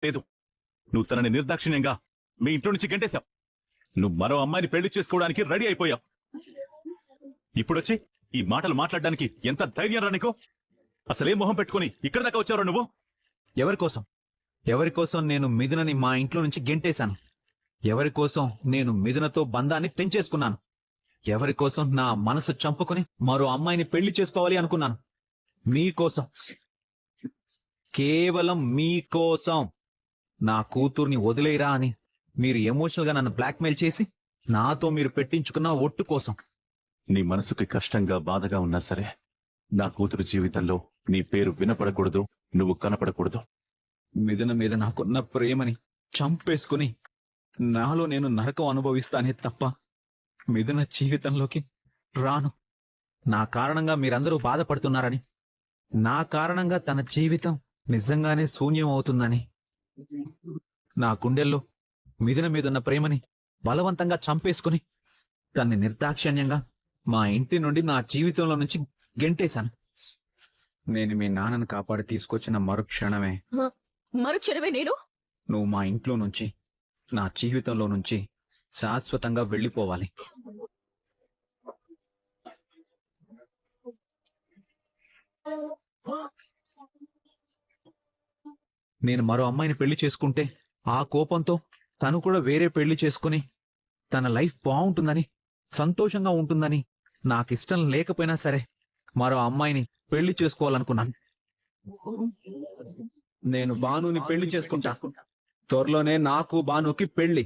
లేదు, నువ్వు తనని నిర్దాక్షిణ్యంగా మీ ఇంట్లో నుంచి గంటేశావు. నువ్వు మరో అమ్మాయిని పెళ్లి చేసుకోవడానికి రెడీ అయిపోయావు. ఇప్పుడొచ్చి ఈ మాటలు మాట్లాడడానికి ఎంత ధైర్యం రా నీకు? అసలే మొహం పెట్టుకుని ఇక్కడ దాకా వచ్చావు నువ్వు? ఎవరికోసం నేను మిథునని మా ఇంట్లో నుంచి గెంటేశాను? ఎవరికోసం నేను మిథునతో బంధాన్ని తెంచేసుకున్నాను? ఎవరికోసం నా మనసు చంపుకుని మరో అమ్మాయిని పెళ్లి చేసుకోవాలి అనుకున్నాను? మీకోసం, కేవలం మీకోసం. నా కూతుర్ని వదిలేరా అని మీరు ఎమోషనల్ గా నన్ను బ్లాక్మెయిల్ చేసి నాతో మీరు పెట్టించుకున్న ఒట్టు కోసం. నీ మనసుకి కష్టంగా బాధగా ఉన్నా సరే, నా కూతురు జీవితంలో నీ పేరు వినపడకూడదు, నువ్వు కనపడకూడదు. మిథున మీద నాకున్న ప్రేమని చంపేసుకుని నాలో నేను నరకం అనుభవిస్తానే తప్ప మిథున జీవితంలోకి రాను. నా కారణంగా మీరందరూ బాధపడుతున్నారని, నా కారణంగా తన జీవితం నిజంగానే శూన్యం అవుతుందని, నా గుండెల్లో మిథున మీదున్న ప్రేమని బలవంతంగా చంపేసుకుని తన్ని నిర్దాక్షిణ్యంగా మా ఇంటి నుండి నా జీవితంలో నుంచి గెంటేశాను. నేను మీ నాన్నను కాపాడి తీసుకొచ్చిన మరుక్షణమే నేను నువ్వు మా ఇంట్లో నుంచి, నా జీవితంలో నుంచి శాశ్వతంగా వెళ్ళిపోవాలి. నేను మరో అమ్మాయిని పెళ్లి చేసుకుంటే ఆ కోపంతో తను కూడా వేరే పెళ్లి చేసుకుని తన లైఫ్ బాగుంటుందని, సంతోషంగా ఉంటుందని నాకిష్టం లేకపోయినా సరే మరో అమ్మాయిని పెళ్లి చేసుకోవాలనుకున్నాను. నేను భానుని పెళ్లి చేసుకుంటా. త్వరలోనే నాకు భానుకి పెళ్లి.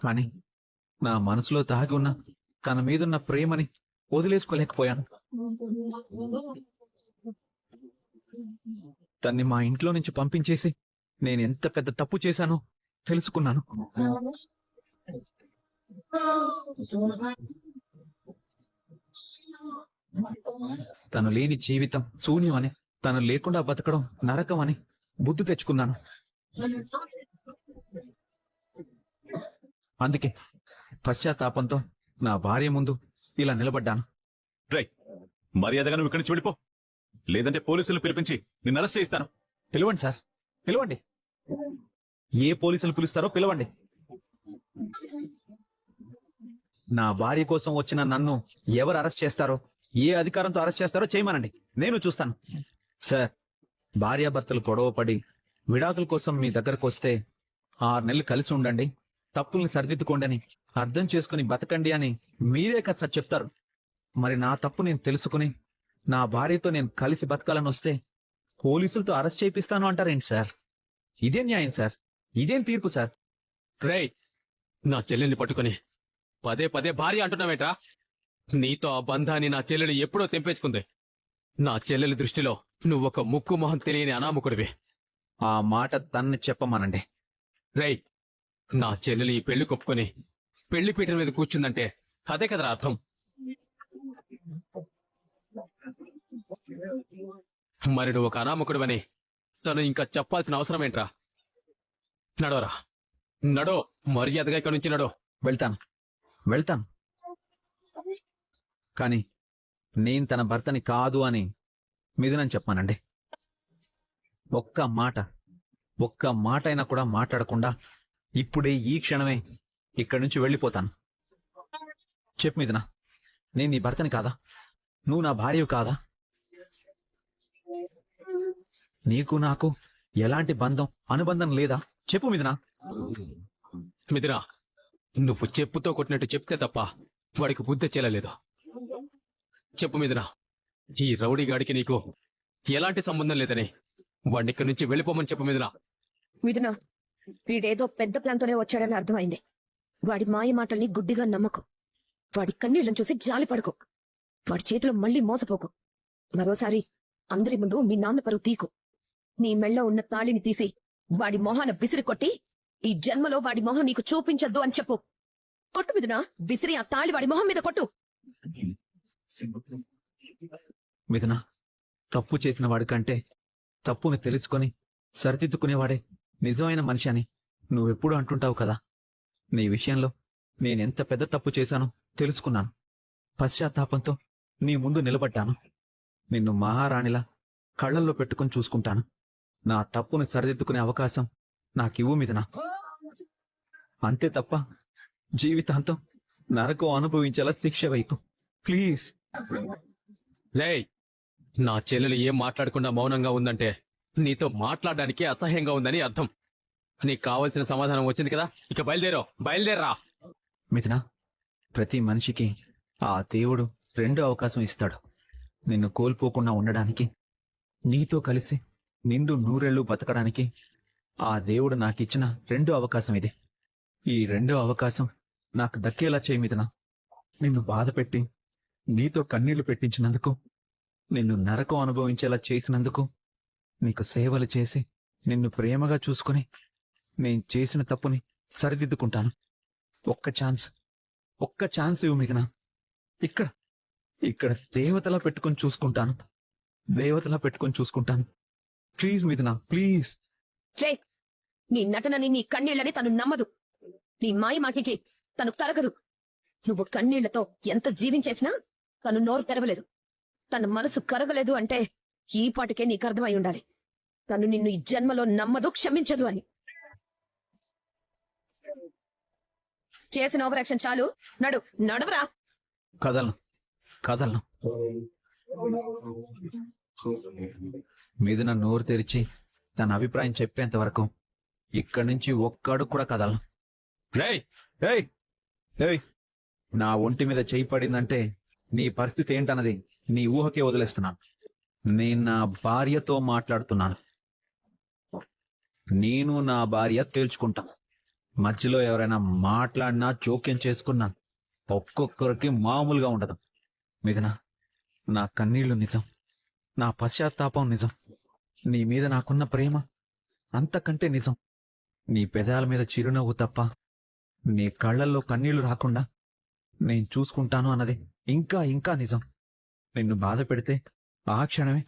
కానీ నా మనసులో దాగి ఉన్న తన మీదున్న ప్రేమని వదిలేసుకోలేకపోయాను. తన్ని మా ఇంట్లో నుంచి పంపించేసి నేను ఎంత పెద్ద తప్పు చేశానో తెలుసుకున్నాను. తను లేని జీవితం శూన్యం అని, తను లేకుండా బతకడం నరకం అని బుద్ధి తెచ్చుకున్నాను. అందుకే పశ్చాత్తాపంతో నా భార్య ముందు ఇలా నిలబడ్డాను. మర్యాదగా నువ్వు ఇక్కడి నుంచి వెళ్ళిపో, లేదంటే పోలీసులు పిలిపించి నిన్ను అరెస్ట్ చేయిస్తాను. పిలవండి సార్, పిలవండి. ఏ పోలీసులు పిలుస్తారో పిలవండి. నా భార్య కోసం వచ్చిన నన్ను ఎవరు అరెస్ట్ చేస్తారో, ఏ అధికారంతో అరెస్ట్ చేస్తారో చేయమనండి, నేను చూస్తాను. సార్, భార్యాభర్తలు గొడవపడి విడాకుల కోసం మీ దగ్గరకు వస్తే 6 నెలలు కలిసి ఉండండి, తప్పుల్ని సరిదిద్దుకోండి అని, అర్థం చేసుకుని బతకండి అని మీరే కదా సార్ చెప్తారు. మరి నా తప్పు నేను తెలుసుకుని నా భార్యతో నేను కలిసి బతకాలని వస్తే పోలీసులతో అరెస్ట్ చేయిస్తాను అంటారేంటి సార్? ఇదేం న్యాయం సార్? ఇదేం తీర్పు సార్? రేయ్, నా చెల్లెల్ని పట్టుకుని పదే పదే భార్య అంటున్నావేట్రా? నీతో ఆ బంధాన్ని నా చెల్లెలు ఎప్పుడో తెంపేసుకుంది. నా చెల్లెలి దృష్టిలో నువ్వొక ముక్కు మొహం తెలియని అనామకుడివి. ఆ మాట తన్ని చెప్పమనండి. రేయ్, నా చెల్లెలు ఈ పెళ్లి కొప్పుకొని పెళ్లి పీటల మీద కూర్చుందంటే అదే కదరా అర్థం. మరి నువ్వు ఒక అనామకుడివని తను ఇంకా చెప్పాల్సిన అవసరం ఏంట్రా? నడోరా, నడో, మర్యాదగా ఇక్కడి నుంచి నడో. వెళ్తాను. కానీ నేను తన భర్తని కాదు అని మిథునని చెప్పానండి. ఒక్క మాట అయినా కూడా మాట్లాడకుండా ఇప్పుడే ఈ క్షణమే ఇక్కడి నుంచి వెళ్ళిపోతాను. చెప్పు మిథున, నేను నీ భర్తని కాదా? నువ్వు నా భార్యవు కాదా? నీకు నాకు ఎలాంటి అనుబంధం లేదా? చెప్పు మిథున. మిథునా, నువ్వు చెప్పుతో కొట్టినట్టు చెప్తే తప్ప వాడికి బుద్ధి చెల్లలేదు. చెప్పు మిథునా, ఈ రౌడీగాడికి నీకు ఎలాంటి సంబంధం లేదని వాడిని ఇక్కడి నుంచి వెళ్ళిపోమని చెప్పు మిథునా. మిథున, వీడేదో పెద్ద ప్లాన్తోనే వచ్చాడని అర్థమైంది. వాడి మాయ మాటల్ని గుడ్డిగా నమ్మకు. వాడి కన్నీళ్లను చూసి జాలి పడుకో. వాడి చేతిలో మళ్లీ మోసపోకు. మరోసారి అందరి ముందు మీ నాన్న పరువు తీకు. నీ మెళ్ళో ఉన్న తాళిని తీసి వాడి మొహాన విసిరి కొట్టి ఈ జన్మలో వాడి మొహం నీకు చూపించద్దు అని చెప్పు. కొట్టు మిథున, విసిరి ఆ తాళి వాడి మొహం మీద కొట్టు. మిథున, తప్పు చేసిన వాడికంటే తప్పుని తెలుసుకొని సరిదిద్దుకునేవాడే నిజమైన మనిషి అని నువ్వెప్పుడు అంటుంటావు కదా. నీ విషయంలో నేనెంత పెద్ద తప్పు చేశానో తెలుసుకున్నాను. పశ్చాత్తాపంతో నీ ముందు నిలబడ్డాను. నిన్ను మహారాణిలా కళ్ళల్లో పెట్టుకుని చూసుకుంటాను. నా తప్పును సరిదిద్దుకునే అవకాశం నాకివ్వు మిథున. అంతే తప్ప జీవితాంతం నరకం అనుభవించేలా శిక్ష వైపు ప్లీజ్. రేయ్, నా చెల్లెలు ఏం మాట్లాడకుండా మౌనంగా ఉందంటే నీతో మాట్లాడడానికి అసహ్యంగా ఉందని అర్థం. నీకు కావలసిన సమాధానం వచ్చింది కదా, ఇక బయలుదేరా. మిథున, ప్రతి మనిషికి ఆ దేవుడు రెండో అవకాశం ఇస్తాడు. నిన్ను కోల్పోకుండా ఉండడానికి, నీతో కలిసి నిండు నూరేళ్లు బతకడానికి ఆ దేవుడు నాకిచ్చిన రెండో అవకాశం ఇది. ఈ రెండో అవకాశం నాకు దక్కేలా చేయి మిథున. నిన్ను బాధ పెట్టి నీతో కన్నీళ్లు పెట్టించినందుకు, నిన్ను నరకం అనుభవించేలా చేసినందుకు, నీకు సేవలు చేసి నిన్ను ప్రేమగా చూసుకుని నేను చేసిన తప్పుని సరిదిద్దుకుంటాను. ఒక్క ఛాన్స్ ఇవ్వు మిథున. ఇక్కడ దేవతలా పెట్టుకొని చూసుకుంటాను. ప్లీజ్ మిథున, ప్లీజ్. రే, నీ నటనని, నీ కన్నీళ్ళని తను నమ్మదు. నీ మాయ మాటలకి తను తరగదు. నువ్వు కన్నీళ్లతో ఎంత జీవించేసినా తను నోరు తెరవలేదు. తన మనసు కరగలేదు అంటే ఈ పాటికే నీకు అర్థమై ఉండాలి. తను నిన్ను ఈ జన్మలో నమ్మదు, క్షమించదు అని. చేసిన ఓవర్ యాక్షన్ చాలు. నడువరా. కదలను. మిథున నోరు తెరిచి తన అభిప్రాయం చెప్పేంత వరకు ఇక్కడి నుంచి ఒక్క అడుగు కూడా కదలను. రేయ్, ఏయ్, నా ఒంటి మీద చేయి పడిందంటే నీ పరిస్థితి ఏంటన్నది నీ ఊహకే వదిలేస్తున్నాను. నేను నా భార్యతో మాట్లాడుతున్నాను. నేను నా భార్య తేల్చుకుంటాను. మధ్యలో ఎవరైనా మాట్లాడినా జోక్యం చేసుకున్నా ఒక్కొక్కరికి మామూలుగా ఉండదు. మిథున, నా కన్నీళ్లు నిజం, నా పశ్చాత్తాపం నిజం, నీ మీద నాకున్న ప్రేమ అంతకంటే నిజం. నీ పెదాల మీద చిరునవ్వు తప్ప నీ కళ్ళల్లో కన్నీళ్లు రాకుండా నేను చూసుకుంటాను అన్నది ఇంకా నిజం. నిన్ను బాధ పెడితే ఆ క్షణమే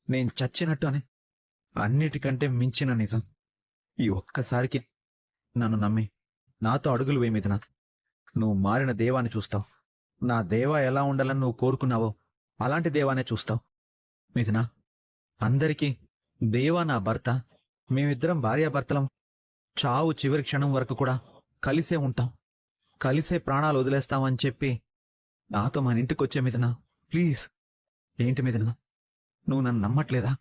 నేను చచ్చినట్టు అని అన్నిటికంటే మించిన నిజం. ఈ ఒక్కసారికి నన్ను నమ్మి నాతో అడుగులు వేయి మిథున. నువ్వు మారిన దేవాన్ని చూస్తావు. నా దేవా ఎలా ఉండాలని నువ్వు కోరుకున్నావో అలాంటి దేవానే చూస్తావు. మిథున, అందరికీ దేవా నా భర్త, మేమిద్దరం భార్యాభర్తలం. చావు చివరి క్షణం వరకు కూడా కలిసే ఉంటాం, కలిసే ప్రాణాలు వదిలేస్తామని చెప్పి నాతో మన ఇంటికొచ్చే మిథున, ప్లీజ్. ఏంటి మిథున, నువ్వు నన్ను నమ్మట్లేదా?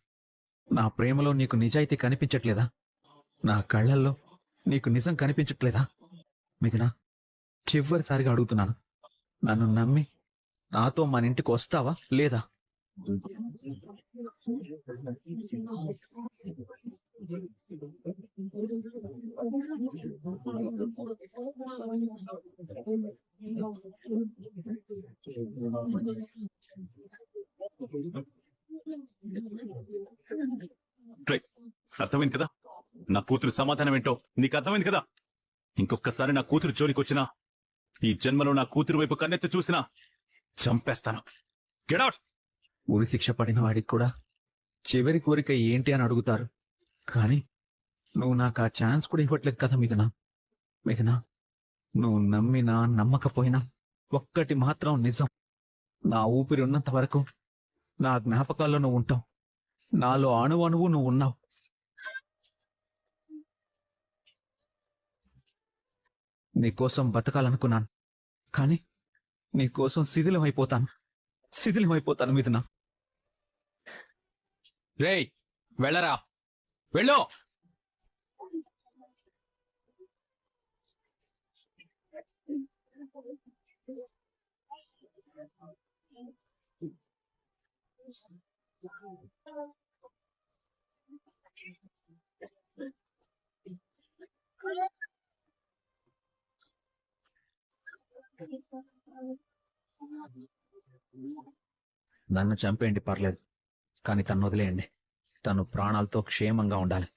నా ప్రేమలో నీకు నిజాయితీ కనిపించట్లేదా? నా కళ్ళల్లో నీకు నిజం కనిపించట్లేదా? మిథున, చివరిసారిగా అడుగుతున్నాను, నన్ను నమ్మి నాతో మన ఇంటికి వస్తావా లేదా? అర్థమైంది కదా నా కూతురు సమాధానం ఏంటో? నీకు అర్థమైంది కదా? ఇంకొకసారి నా కూతురు జోలికొచ్చినా, ఈ జన్మలో నా కూతురు వైపు కన్నెత్తి చూసినా చంపేస్తాను. Get out. ఉరి శిక్ష పడిన వాడికి కూడా చివరి కోరిక ఏంటి అని అడుగుతారు. కానీ నువ్వు నాకు ఆ ఛాన్స్ కూడా ఇవ్వట్లేదు కదా మిథున. మిథున, నువ్వు నమ్మినా నమ్మకపోయినా ఒక్కటి మాత్రం నిజం, నా ఊపిరి ఉన్నంత వరకు నా జ్ఞాపకాల్లో నువ్వు ఉంటావు. నాలో అణువు నువ్వు ఉన్నావు. నీకోసం బతకాలనుకున్నాను, కానీ నీకోసం శిథిలమైపోతాను మిథున. రేయ్, వెళ్ళరా, వెళ్ళు. నన్ను చంపేయండి పర్లేదు, కానీ తను వదిలేయండి. తను ప్రాణాలతో క్షేమంగా ఉండాలి.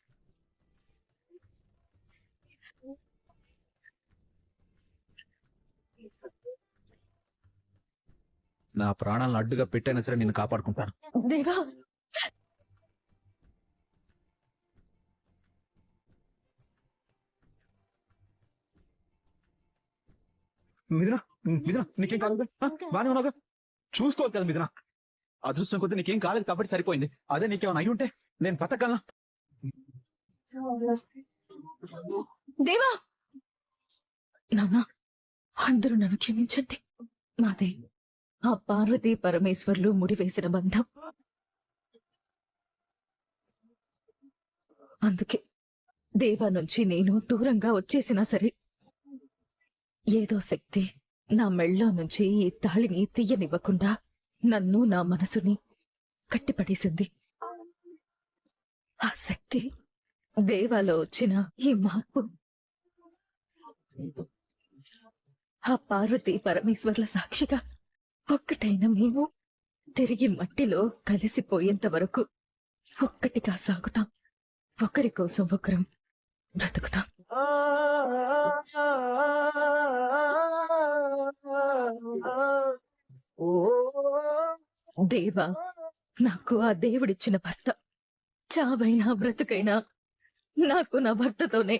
నా ప్రాణాలను అడ్డుగా పెట్టైనా సరే నిన్ను కాపాడుకుంటాను. దేవా, మిథున, నీకేం కాదు, బానే ఉన్నావుగా? చూసుకోవాలి కదా మిథున. అదృష్టం కొద్దీ నీకేం కాలేదు కాబట్టి సరిపోయింది. అదే నీకేమైనా అయి ఉంటే నేను బతకగలనా? దేవా, నాన్న, అందరూ నన్ను క్షమించండి. మాదే ఆ పార్వతీ పరమేశ్వర్లు ముడివేసిన బంధం. అందుకే దేవా నుంచి నేను దూరంగా వచ్చేసినా సరే ఏదో శక్తి నా మెళ్ళో నుంచి ఈ తాళిని తీయనివ్వకుండా నన్ను, నా మనసుని కట్టిపడేసింది. ఆ శక్తి దేవాలో వచ్చిన ఈ మార్పు ఆ పార్వతీ పరమేశ్వర్ల సాక్షిగా ఒక్కటైన మేము తిరిగి మట్టిలో కలిసిపోయేంత వరకు ఒక్కటిగా సాగుతాం. ఒకరి కోసం ఒకరం బ్రతుకుతాం. దేవా నాకు ఆ దేవుడిచ్చిన భర్త. చావైనా బ్రతుకైనా నాకు నా భర్తతోనే.